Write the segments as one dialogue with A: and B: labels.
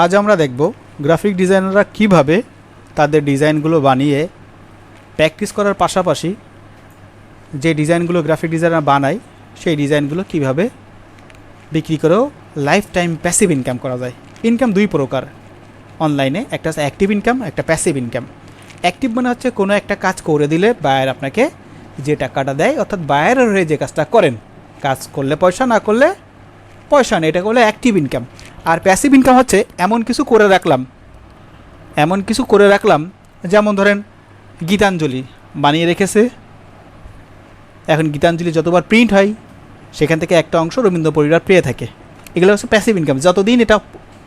A: আজ আমরা দেখব গ্রাফিক ডিজাইনাররা কিভাবে তাদের ডিজাইনগুলো বানিয়ে প্র্যাকটিস করার পাশাপাশি যে ডিজাইনগুলো গ্রাফিক ডিজাইনার বানায় সেই ডিজাইনগুলো কিভাবে বিক্রি করেও লাইফ টাইম প্যাসিভ ইনকাম করা যায়। ইনকাম দুই প্রকার অনলাইনে, একটা হচ্ছে অ্যাক্টিভ ইনকাম, একটা প্যাসিভ ইনকাম। অ্যাক্টিভ মানে হচ্ছে কোনো একটা কাজ করে দিলে বায়ার আপনাকে যে টাকাটা দেয়, অর্থাৎ বায়ারের হয়ে যে কাজটা করেন, কাজ করলে পয়সা, না করলে পয়সা নেই, এটা বলে অ্যাক্টিভ ইনকাম। আর প্যাসিভ ইনকাম হচ্ছে এমন কিছু করে রাখলাম যেমন ধরেন গীতাঞ্জলি বানিয়ে রেখেছে, এখন গীতাঞ্জলি যতবার প্রিন্ট হয় সেখান থেকে একটা অংশ রবীন্দ্র পরিবার পেয়ে থাকে। এগুলো হচ্ছে প্যাসিভ ইনকাম, যতদিন এটা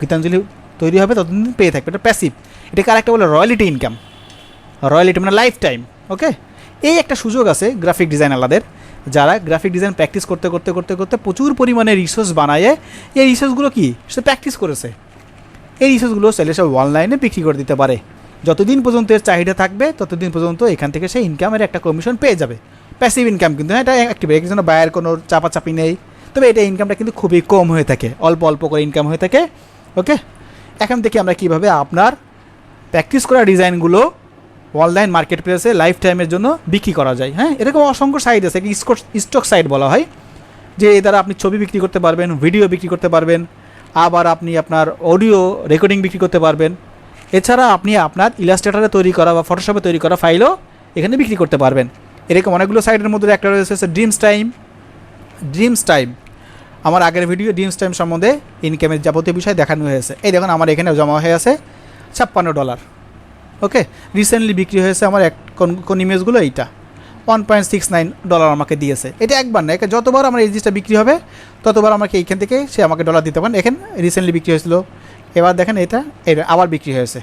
A: গীতাঞ্জলি তৈরি হবে ততদিন পেয়ে থাকবে, এটা প্যাসিভ। এটাকে আরেকটা বলে রয়্যালিটি ইনকাম, রয়্যালিটি মানে লাইফ টাইম। ওকে, এই একটা সুযোগ আছে গ্রাফিক ডিজাইনারদের, যারা গ্রাফিক ডিজাইন প্র্যাকটিস করতে করতে করতে করতে প্রচুর পরিমাণে রিসোর্স বানায়। এই রিসোর্সগুলো কি সে প্র্যাকটিস করেছে, এই রিসোর্সগুলো চাইলে সব অনলাইনে বিক্রি করে দিতে পারে। যতদিন পর্যন্ত এর চাহিদা থাকবে ততদিন পর্যন্ত এখান থেকে সে ইনকামের একটা কমিশন পেয়ে যাবে। প্যাসিভ ইনকাম কিন্তু এটা অ্যাক্টিভ, এর জন্য বায়ের কোনো চাপাচাপি নেই, তবে এটা ইনকামটা কিন্তু খুবই কম হয়ে থাকে, অল্প অল্প করে ইনকাম হয়ে থাকে। ওকে, এখন দেখি আমরা কীভাবে আপনার প্র্যাকটিস করা ডিজাইনগুলো অনলাইন মার্কেট প্লেসে লাইফ টাইমের জন্য বিক্রি করা যায়। হ্যাঁ, এরকম অসংখ্য সাইট আছে, স্টক সাইট বলা হয়, যে এর দ্বারা আপনি ছবি বিক্রি করতে পারবেন, ভিডিও বিক্রি করতে পারবেন, আবার আপনি আপনার অডিও রেকর্ডিং বিক্রি করতে পারবেন। এছাড়া আপনি আপনার ইলাস্ট্রেটরে তৈরি করা বা ফটোশপে তৈরি করা ফাইলও এখানে বিক্রি করতে পারবেন। এরকম অনেকগুলো সাইটের মধ্যে একটা রয়েছে ড্রিমস টাইম। আমার আগের ভিডিও ড্রিমস টাইম সম্বন্ধে ইনকামের যাবতীয় বিষয় দেখানো হয়েছে। এই দেখুন আমার এখানে জমা হয়ে আছে $56। ওকে, রিসেন্টলি বিক্রি হয়েছে আমার কোন ইমেজগুলো, এইটা $1.69 আমাকে দিয়েছে। এটা একবার না, যতবার আমার এই জিনিসটা বিক্রি হবে ততবার আমাকে এইখান থেকে সে আমাকে ডলার দিতে পারেন। এখানে রিসেন্টলি বিক্রি হয়েছিল, এবার দেখেন এটা আবার বিক্রি হয়েছে।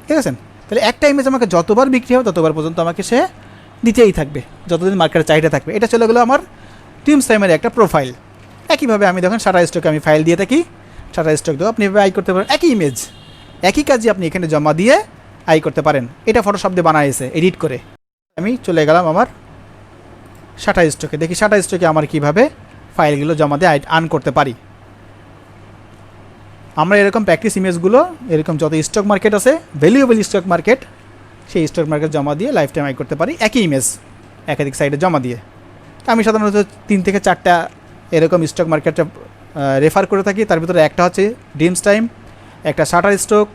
A: ঠিক আছে, তাহলে একটা ইমেজ আমাকে যতবার বিক্রি হবে ততবার পর্যন্ত আমাকে সে দিতেই থাকবে, যতদিন মার্কেটের চাহিদা থাকবে। এটা চলে গেলো আমার ড্রিমস টাইমের একটা প্রোফাইল। একইভাবে আমি দেখেন শাটার স্টকে আমি ফাইল দিয়ে থাকি, শাটার স্টক দেবো, আপনি এভাবে আই করতে পারেন। একই ইমেজ একই কাজই আপনি এখানে জমা দিয়ে আই করতে পারেন। এটা ফটোশপ দিয়ে বানাইছে এডিট করে। আমি চলে গেলাম আমার শাটার স্টকে, দেখি শাটার স্টকে আমার কীভাবে ফাইলগুলো জমা দিয়ে আর্ন করতে পারি। আমরা এরকম প্র্যাকটিস ইমেজগুলো এরকম যত স্টক মার্কেট আছে, ভ্যালুয়েবল স্টক মার্কেট, সেই স্টক মার্কেট জমা দিয়ে লাইফ টাইম আই করতে পারি একই ইমেজ একাধিক সাইডে জমা দিয়ে। আমি সাধারণত 3 থেকে 4টা এরকম স্টক মার্কেটে রেফার করে থাকি। তার ভিতরে একটা হচ্ছে ড্রিমস টাইম, একটা শাটার স্টক,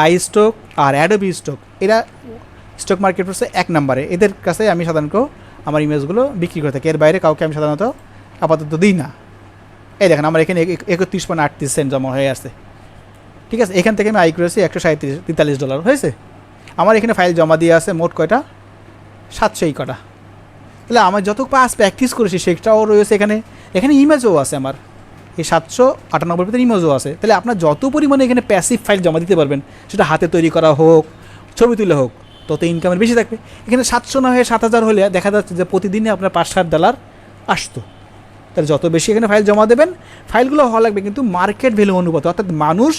A: আই স্টক আর অ্যাডোবি স্টক। এরা স্টক মার্কেট হচ্ছে 1 নম্বরে। এদের কাছে আমি সাধারণত আমার ইমেজগুলো বিক্রি করে থাকি, এর বাইরে কাউকে আমি সাধারণত আপাতত দিই না। এই দেখেন আমার এখানে 31.38 জমা হয়ে আসছে। ঠিক আছে, এখান থেকে আমি আই করেছি $143 হয়েছে। আমার এখানে ফাইল জমা দিয়ে আছে মোট কয়টা, 700 কটা। তাহলে আমার যত পাস প্র্যাকটিস করেছি সেটাও রয়েছে এখানে, এখানে ইমেজও আছে আমার এই 798 ভিতরে ইমেজও আছে। তাহলে আপনার যত পরিমাণে এখানে প্যাসিভ ফাইল জমা দিতে পারবেন, সেটা হাতে তৈরি করা হোক, ছবি তুলে হোক, তত ইনকামের বেশি থাকবে। এখানে 700 না হয়ে 7000 হলে দেখা যাচ্ছে যে প্রতিদিনে আপনার $5-7 আসতো। তাহলে যত বেশি এখানে ফাইল জমা দেবেন, ফাইলগুলো হওয়া লাগবে কিন্তু মার্কেট ভ্যালু অনুপাতে, অর্থাৎ মানুষ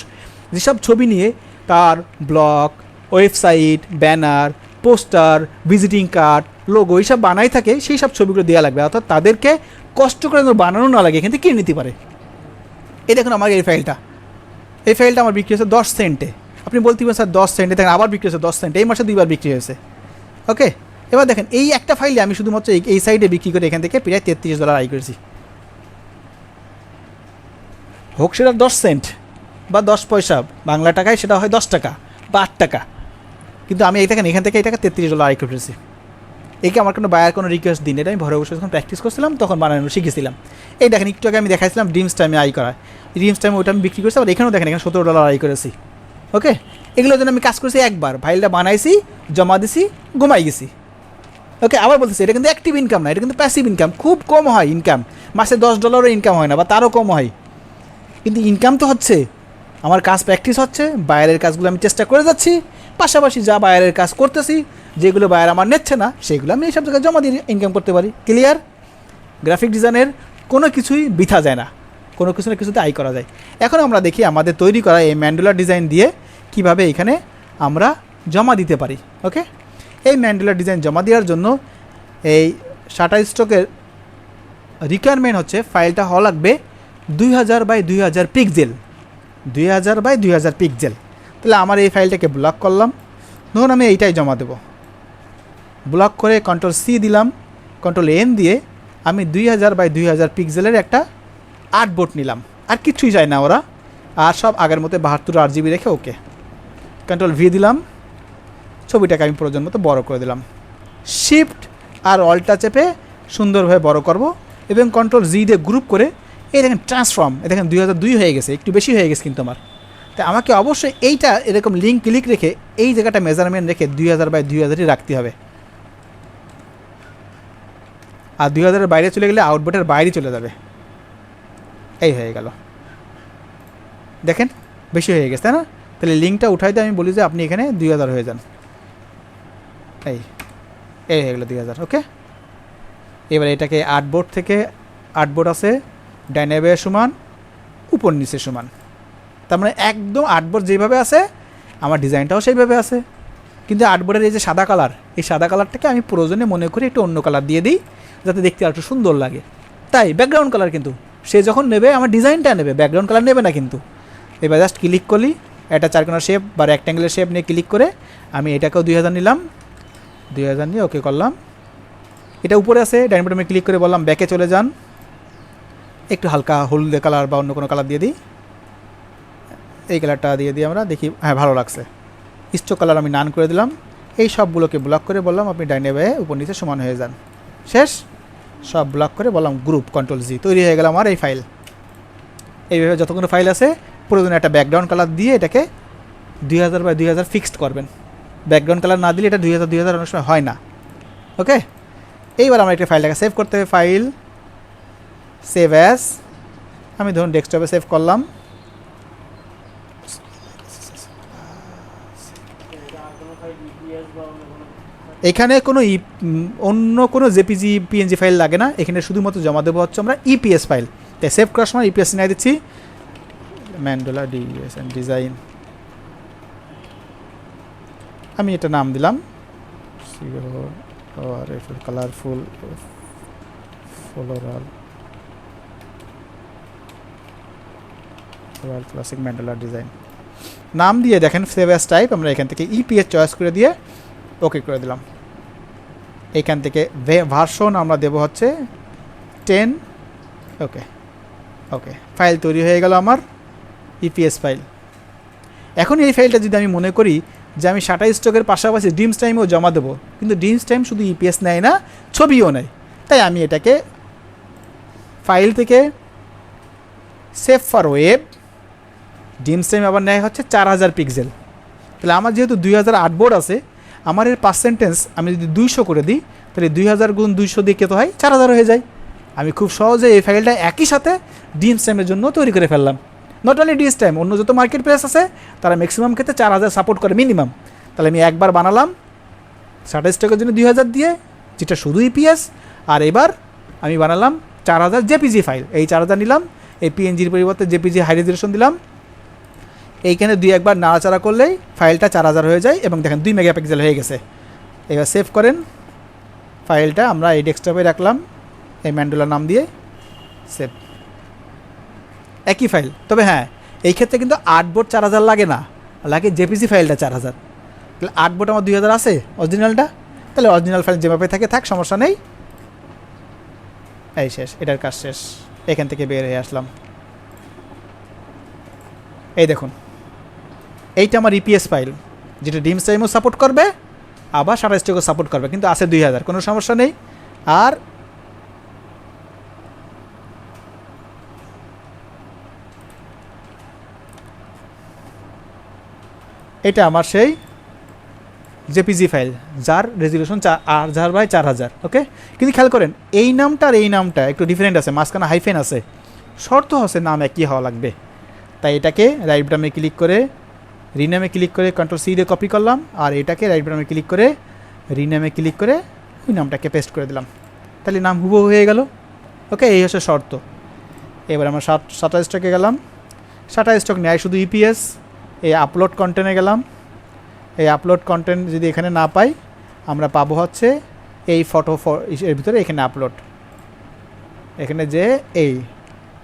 A: যেসব ছবি নিয়ে তার blog, website, banner, poster, visiting card, logo এইসব বানাই থাকে, সেই সব ছবিগুলো দেওয়া লাগবে, অর্থাৎ তাদেরকে কষ্ট করে বানানো না লাগে, এখান থেকে কিনে নিতে পারে। এই দেখুন আমার এই ফাইলটা আমার বিক্রি হয়েছে 10 সেন্টে। আপনি বলতে পারেন স্যার 10 সেন্টে, দেখেন আবার বিক্রি হয়েছে 10 সেন্টে, এই মাসে 2বার বিক্রি হয়েছে। ওকে, এবার দেখেন এই একটা ফাইলে আমি শুধুমাত্র এই সাইডে বিক্রি করে এখান থেকে প্রায় $33 আয় করেছি। হোক সেটা 10 সেন্ট বা 10 পয়সা, বাংলা টাকায় সেটা হয় 10 টাকা বা 8 টাকা, কিন্তু আমি এই দেখেন এখান থেকে এই টাকা $33 আয় করেছি। একে আমার কোনো বায়ার কোনো রিকোয়েস্ট দিন, এটা আমি ঘরে বসে যখন প্র্যাকটিস করছিলাম তখন বানানো শিখেছিলাম। এই দেখেন একটু আগে আমি দেখাইছিলাম ড্রিমস টাইমে আই করা, ড্রিমস টাইমে ওইটা আমি বিক্রি করেছি। আবার এখানেও দেখেন এখানে $17 আই করেছি। ওকে, এগুলোর জন্য আমি কাজ করেছি একবার, ফাইলটা বানাইছি, জমা দিছি, ঘুমাই গেছি। ওকে, আবার বলতেছি এটা কিন্তু অ্যাক্টিভ ইনকাম না, এটা কিন্তু প্যাসিভ ইনকাম। খুব কম হয় ইনকাম, মাসে $10 ইনকাম হয় না বা তারও কম হয়, কিন্তু ইনকাম তো হচ্ছে। আমার কাজ প্র্যাকটিস হচ্ছে, বায়ারের কাজগুলো আমি চেষ্টা করে যাচ্ছি, পাশাপাশি যা বায়ারের কাজ করতেছি, যেগুলো বায়ার আমার নিচ্ছে না সেগুলো আমি এইসব জায়গায় জমা দিয়ে ইনকাম করতে পারি। ক্লিয়ার? গ্রাফিক ডিজাইনের কোনো কিছুই বৃথা যায় না, কোনো কিছু না কিছুতে আয় করা যায়। এখন আমরা দেখি আমাদের তৈরি করা এই ম্যান্ডেলা ডিজাইন দিয়ে কিভাবে এখানে আমরা জমা দিতে পারি। ওকে, এই ম্যান্ডেলা ডিজাইন জমা দেওয়ার জন্য এই শাটার স্টকের রিকোয়ারমেন্ট হচ্ছে ফাইলটা হওয়া লাগবে 2000 বাই 2000 পিক্সেল, 2000 পিক্সেল। তাহলে আমার এই ফাইলটাকে ব্লক করলাম, ধরুন আমি এইটাই জমা দেব, ব্লক করে Ctrl+C দিলাম, Ctrl+N দিয়ে আমি 2000 পিক্সেলের একটা আর্টবোর্ড নিলাম, আর কিছুই চাই না ওরা, আর সব আগের মতো 72 8GB রেখে ওকে Ctrl+V দিলাম, ছবিটাকে আমি প্রয়োজন মতো বড় করে দিলাম, শিফট আর অল্টটা চেপে সুন্দরভাবে বড় করব এবং Ctrl+Z দিয়ে গ্রুপ করে এই দেখেন ট্রান্সফর্ম, এই দেখেন 2002 হয়ে গেছে, একটু বেশি হয়ে গেছে কিন্তু আমার। তাই আমাকে অবশ্যই এইটা এরকম লিঙ্ক ক্লিক রেখে এই জায়গাটা মেজারমেন্ট রেখে 2000 রাখতে হবে, আর 2000-এর বাইরে চলে গেলে আউটপুটের বাইরে চলে যাবে। এই হয়ে গেল, দেখেন বেশি হয়ে গেছে তাই না? তাহলে লিঙ্কটা উঠাই দিয়ে আমি বলি যে আপনি এখানে 2000 হয়ে যান, এই হয়ে গেলো 2000। ওকে, এবার এটাকে আর্টবোর্ড থেকে, আর্টবোর্ড আছে ডাইনে বাঁয়ে সমান, উপর নিচে সমান, তার মানে একদম আর্টবোর্ড যেভাবে আছে আমার ডিজাইনটাও সেইভাবে আছে, কিন্তু আর্টবোর্ডের এই যে সাদা কালার, এই সাদা কালারটাকে আমি প্রয়োজনে মনে করি একটু অন্য কালার দিয়ে দিই যাতে দেখতে আর একটু সুন্দর লাগে। তাই ব্যাকগ্রাউন্ড কালার কিন্তু সে যখন নেবে আমার ডিজাইনটা নেবে, ব্যাকগ্রাউন্ড কালার নেবে না কিন্তু। এবার জাস্ট ক্লিক করলি, একটা চারকোনা শেপ বা রেক্ট্যাঙ্গেলের শেপ নিয়ে ক্লিক করে আমি এটাকেও 2000 নিলাম, 2000 নিয়ে ওকে করলাম। এটা উপরে আছে, ডাইন বাটনে ক্লিক করে বললাম ব্যাকে চলে যান, একটু হালকা হলদে কালার বা অন্য কোনো কালার দিয়ে দিই, এই কালারটা দিয়ে দিই আমরা, দেখি হ্যাঁ ভালো লাগছে। স্ট্রোক কালার আমি নান করে দিলাম, এই সবগুলোকে ব্লক করে বললাম আপনি ডাইনে বাঁয়ে উপর নিচে সমান হয়ে যান, শেষ। সব ব্লক করে বললাম গ্রুপ, Ctrl+G, তৈরি হয়ে গেল আমার এই ফাইল। এইভাবে যতগুলো ফাইল আছে প্রয়োজনে একটা ব্যাকগ্রাউন্ড কালার দিয়ে এটাকে 2000 ফিক্সড করবেন, ব্যাকগ্রাউন্ড কালার না দিলে এটা 2000 অনেক সময় হয় না। ওকে, এইবার আমরা একটা ফাইলটাকে সেভ করতে হবে, ফাইল সেভ অ্যাজ, আমি ধরুন ডেস্কটপে সেভ করলাম, এখানে কোনো অন্য কোনো জেপিজি পিএনজি ফাইল লাগে না, এখানে শুধুমাত্র জমা দেবো হচ্ছে আমরা ইপিএস ফাইল। তাই সেভ করার সময় ইপিএস নিয়ে দিচ্ছি, ম্যান্ডোলা ডিজাইন, আমি এটা নাম দিলাম কালারফুল ফ্লোরাল ক্লাসিক ম্যান্ডোলা ডিজাইন নাম দিয়ে দেখেন সেভ অ্যাজ টাইপ, আমরা এখান থেকে ইপিএস চয়েস করে দিয়ে ওকে করে দিলাম। এইখান থেকে ভার্সন আমরা দেব হচ্ছে 10। ওকে ওকে, ফাইল তৈরি হয়ে গেল আমার ইপিএস ফাইল। এখন এই ফাইলটা যদি আমি মনে করি যে আমি শাটারস্টকের পাশাপাশি ড্রিমস টাইমেও জমা দেবো, কিন্তু ড্রিমস টাইম শুধু ইপিএস নেয় না, ছবিও নেয়, তাই আমি এটাকে ফাইল থেকে save for web, dreams time আবার নেয় হচ্ছে 4000 পিক্সেল। তাহলে আমার যেহেতু 2000 আর্টবোর্ড আছে, আমার এর পার্সেন্টেজ আমি যদি 200 করে দিই, তাহলে 2000 গুণ 200 দিয়ে কত হয়, 4000 হয়ে যায়। আমি খুব সহজে এই ফাইলটা একই সাথে ড্রিমস টাইমের জন্য তৈরি করে ফেললাম। নট অনলি ড্রিমস টাইম, অন্য যত মার্কেট প্লেস আছে তারা ম্যাক্সিমাম ক্ষেত্রে 4000 সাপোর্ট করে মিনিমাম। তাহলে আমি একবার বানালাম শাটারস্টকের জন্য 2000 দিয়ে, যেটা শুধু ইপিএস, আর এবার আমি বানালাম 4000 জেপিজি ফাইল, এই 4000 নিলাম, এই পিএনজির পরিবর্তে জেপিজি হাই রেজলিউশন দিলাম, এইখানে একবার নাড়াচাড়া করলেই ফাইলটা 4000 হয়ে যায় এবং দেখেন 2 মেগাপিক্সেল হয়ে গেছে। এবার সেভ করেন, ফাইলটা আমরা এই ডেস্কটপে রাখলাম, এই ম্যান্ডোলা নাম দিয়ে সেভ, একই ফাইল। তবে হ্যাঁ, এই ক্ষেত্রে কিন্তু আর্টবোর্ড 4000 লাগে না, লাগে জেপিজি ফাইলটা 4000। তাহলে আর্টবোর্ড আমার 2000 আছে অরিজিনালটা, তাহলে অরিজিনাল ফাইল যেভাবে থাকে থাক, সমস্যা নেই। এই শেষ, এটার কাজ শেষ, এখান থেকে বের হয়ে আসলাম। এই দেখুন, এইটা আমার ইপিএস ফাইল, যেটা ড্রিমস টাইমও সাপোর্ট করবে আবার শাটারস্টকও সাপোর্ট করবে, কিন্তু আছে 2000, কোনো সমস্যা নেই। আর এটা আমার সেই জেপিজি ফাইল যার রেজলিউশন 4000 ওকে। কিন্তু খেয়াল করেন এই নামটা আর এই নামটা একটু ডিফারেন্ট আছে, মাঝখানে হাইফেন আছে, শর্ত হচ্ছে নাম একই হওয়া লাগবে। তাই এটাকে রাইট বাটনে ক্লিক করে রিনেমে ক্লিক করে Ctrl+C দিয়ে কপি করলাম, আর এটাকে রাইট বাটনে ক্লিক করে রিনেমে ক্লিক করে ওই নামটাকে পেস্ট করে দিলাম, তাহলে নাম হুবহু হয়ে গেল। ওকে, এই হচ্ছে শর্ত। এবার আমরা শাটারস্টকে গেলাম, শাটারস্টক নেয় শুধু ইপিএস, এই আপলোড কন্টেন্টে গেলাম, এই আপলোড কন্টেন্ট যদি এখানে না পাই, আমরা পাবো হচ্ছে এই ফটো এর ভিতরে এখানে আপলোড, এখানে যে এই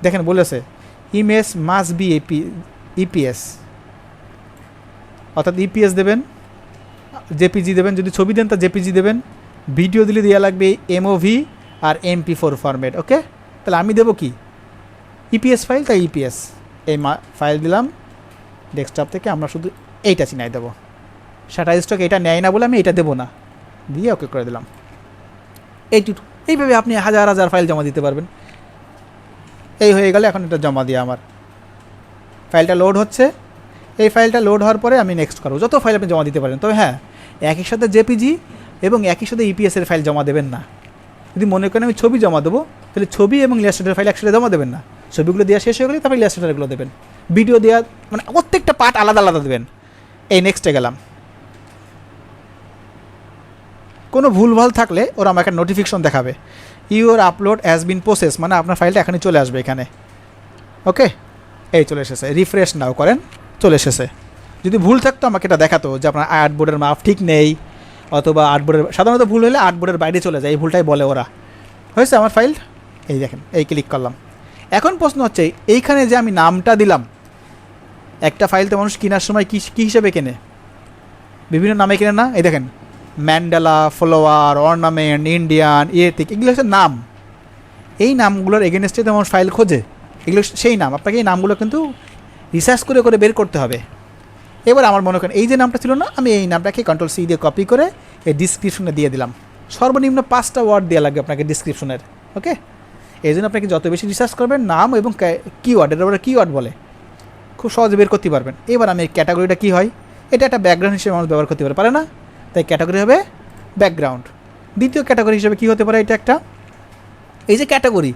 A: দেখেন বলেছে ইমেজ মাস্ট বি ইপিএস, অর্থাৎ ইপিএস দেবেন, জেপিজি দেবেন, যদি ছবি দেন তা জেপিজি দেবেন, ভিডিও দিলে দেওয়া লাগবে এমওভি আর MP4 ফরম্যাট। ওকে, তাহলে আমি দেবো কি ইপিএস ফাইল, তাই ইপিএস এই ফাইল দিলাম ডেস্কটপ থেকে। আমরা শুধু এইটা চিনাই দেবো, শাটারস্টক এটা নেয় না বলে আমি এটা দেবো না, দিয়ে ওকে করে দিলাম। এইভাবে আপনি হাজার হাজার ফাইল জমা দিতে পারবেন। এই হয়ে গেলে এখন এটা জমা দিয়ে আমার ফাইলটা লোড হচ্ছে। এই ফাইলটা লোড হওয়ার পরে আমি নেক্সট করবো। যত ফাইল আপনি জমা দিতে পারেন, তবে হ্যাঁ একই সাথে জেপিজি এবং একই সাথে ইপিএসের ফাইল জমা দেবেন না। যদি মনে করেন আমি ছবি জমা দেবো, তাহলে ছবি এবং ইলাস্ট্রেটর ফাইল একসাথে জমা দেবেন না। ছবিগুলো দেওয়া শেষ হয়ে গেলে তারপরে ইলাস্ট্রেটরগুলো দেবেন, ভিডিও দেওয়া মানে প্রত্যেকটা পার্ট আলাদা আলাদা দেবেন। এই নেক্সটে গেলাম। কোনো ভুলভাল থাকলে ওরা আমাকে নোটিফিকেশন দেখাবে, your upload has been process, মানে আপনার ফাইলটা এখনই চলে আসবে এখানে। ওকে, এই চলে এসেছে, রিফ্রেশ নাও করেন, চলে এসেছে। যদি ভুল থাকতো আমাকে এটা দেখাতো যে আপনার আর্টবোর্ডের মাপ ঠিক নেই, অথবা আর্টবোর্ডের সাধারণত ভুল হলে আর্টবোর্ডের বাইরে চলে যায়, এই ভুলটাই বলে ওরা। হয়েছে আমার ফাইল, এই দেখেন, এই ক্লিক করলাম। এখন প্রশ্ন হচ্ছে এইখানে যে আমি নামটা দিলাম, একটা ফাইল তো মানুষ কেনার সময় কী হিসেবে কেনে, বিভিন্ন নামে কেনে না? এই দেখেন ম্যান্ডেলা, ফলোয়ার, অর্নামেন্ট, ইন্ডিয়ান, ইয়েতিক, এগুলো হচ্ছে নাম। এই নামগুলোর এগেনস্টে তো মানুষ ফাইল খোঁজে, এগুলো সেই নাম। আপনাকে এই নামগুলো কিন্তু রিসার্চ করে করে বের করতে হবে। এবার আমার মনে করেন এই যে নামটা ছিল না, আমি এই নামটাকে Ctrl+C দিয়ে কপি করে এই ডিসক্রিপশনে দিয়ে দিলাম। সর্বনিম্ন 5টা ওয়ার্ড দেওয়া লাগবে আপনাকে ডিসক্রিপশনের। ওকে, এই জন্য আপনাকে যত বেশি রিসার্চ করবেন নাম এবং কিওয়ার্ড, এর উপরে কিওয়ার্ড বলে, খুব সহজে বের করতে পারবেন। এবার আমি এই ক্যাটাগরিটা কী হয়, এটা একটা ব্যাকগ্রাউন্ড হিসেবে মানুষ ব্যবহার করতে পারে না? তাই ক্যাটাগরি হবে ব্যাকগ্রাউন্ড। দ্বিতীয় ক্যাটাগরি হিসেবে কী হতে পারে, এটা একটা, এই যে ক্যাটাগরি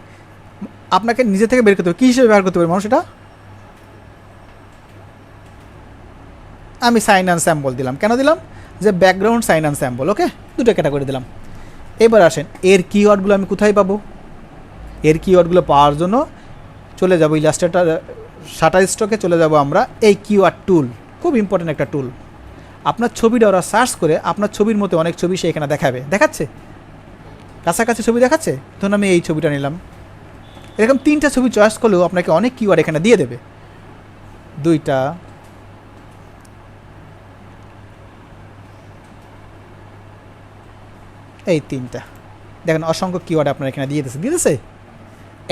A: আপনাকে নিজে থেকে বের করতে হবে কী হিসেবে ব্যবহার করতে পারে মানুষ। এটা আমি সাইন অ্যান্ড স্যাম্পল দিলাম। কেন দিলাম? যে ব্যাকগ্রাউন্ড সাইন অ্যান্ড স্যাম্পল। ওকে, দুটো ক্যাটাগরি দিলাম। এবার আসেন এর কিওয়ার্ডগুলো আমি কোথায় পাবো? এর কিওয়ার্ডগুলো পাওয়ার জন্য চলে যাব ইলাস্ট্রেটর, শাটারস্টকে চলে যাব আমরা। এই কিওয়ার্ড টুল খুব ইম্পর্টেন্ট একটা টুল। আপনার ছবিটা ওরা সার্চ করে আপনার ছবির মতো অনেক ছবি সে এখানে দেখাচ্ছে, কাছাকাছি ছবি দেখাচ্ছে। ধরুন আমি এই ছবিটা নিলাম, এরকম 3টা ছবি চয়েস করলেও আপনাকে অনেক কিওয়ার্ড এখানে দিয়ে দেবে। 2টা, এই 3টা, দেখেন অসংখ্য কিওয়ার্ড আপনার এখানে দিয়ে দিতেছে।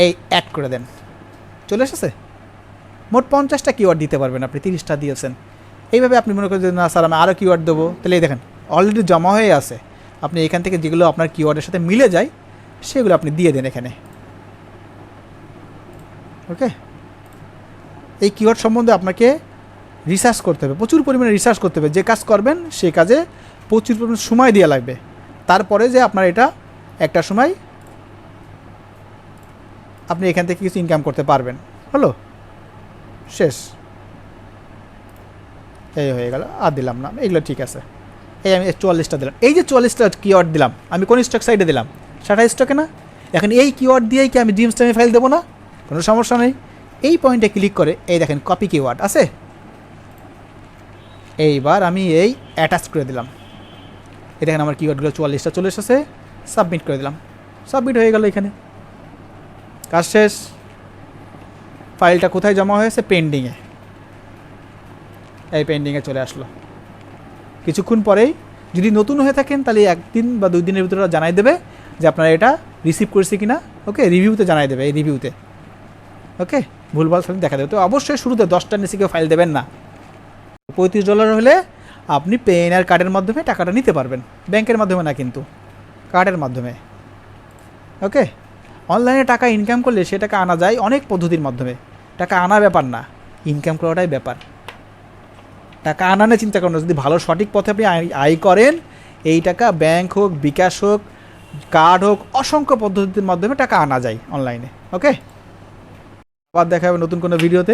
A: এই অ্যাড করে দেন, চলে এসেছে। মোট 50টা কিওয়ার্ড দিতে পারবেন আপনি, 30টা দিয়েছেন। এইভাবে আপনি মনে করেন যে না স্যার আমি আরও কিওয়ার্ড দেবো, তাহলে এই দেখেন অলরেডি জমা হয়ে আছে। আপনি এখান থেকে যেগুলো আপনার কিওয়ার্ডের সাথে মিলে যায় সেগুলো আপনি দিয়ে দেন এখানে। ওকে, এই কিওয়ার্ড সম্বন্ধে আপনাকে রিসার্চ করতে হবে, প্রচুর পরিমাণে রিসার্চ করতে হবে। যে কাজ করবেন সেই কাজে প্রচুর পরিমাণে সময় দেওয়া লাগবে। তারপরে যে আপনার এটা একটা সময় আপনি এখান থেকে কিছু ইনকাম করতে পারবেন। হলো, শেষ, এই হয়ে গেল। আর দিলাম না, এগুলো ঠিক আছে। এই আমি 44টা দিলাম। এই যে 44টা কিওয়ার্ড দিলাম আমি কোন স্টক সাইডে দিলাম? শাটারস্টকে না? এখন এই কিওয়ার্ড দিয়েই কি আমি ড্রিমস্ট্যামে ফাইল দেবো না? কোনো সমস্যা নেই। এই পয়েন্টে ক্লিক করে এই দেখেন কপি কিওয়ার্ড আছে, এইবার আমি এই অ্যাটাচ করে দিলাম। এই দেখেন আমার কিওয়ার্ডগুলো 44টা চলে এসেছে। সাবমিট করে দিলাম, সাবমিট হয়ে গেল। এখানে কাজ শেষ। ফাইলটা কোথায় জমা হয়েছে? পেন্ডিংয়ে। এই পেন্ডিংয়ে চলে আসলো। কিছুক্ষণ পরেই যদি নতুন হয়ে থাকেন তাহলে 1 দিন বা 2 দিনের ভিতরে জানাই দেবে যে আপনারা এটা রিসিভ করেছে কিনা। ওকে, রিভিউতে জানাই দেবে, এই রিভিউতে। ওকে, ভুলভাল ফাইল দেখা দেবে। তো অবশ্যই শুরুতে 10টার নিচে কেউ ফাইল দেবেন না। $35 হলে আপনি পেএনআর কার্ডের মাধ্যমে টাকাটা নিতে পারবেন, ব্যাংকের মাধ্যমে না, কিন্তু কার্ডের মাধ্যমে। ওকে, অনলাইনে টাকা ইনকাম করলে সে টাকা আনা যায় অনেক পদ্ধতির মাধ্যমে। টাকা আনা ব্যাপার না, ইনকাম করাটাই ব্যাপার। টাকা আনা নিয়ে চিন্তা করেন না। যদি ভালো সঠিক পথে আপনি আয় করেন, এই টাকা ব্যাংক হোক, বিকাশ হোক, কার্ড হোক, অসংখ্য পদ্ধতির মাধ্যমে টাকা আনা যায় অনলাইনে। ওকে, আবার দেখা হবে নতুন কোনো ভিডিওতে।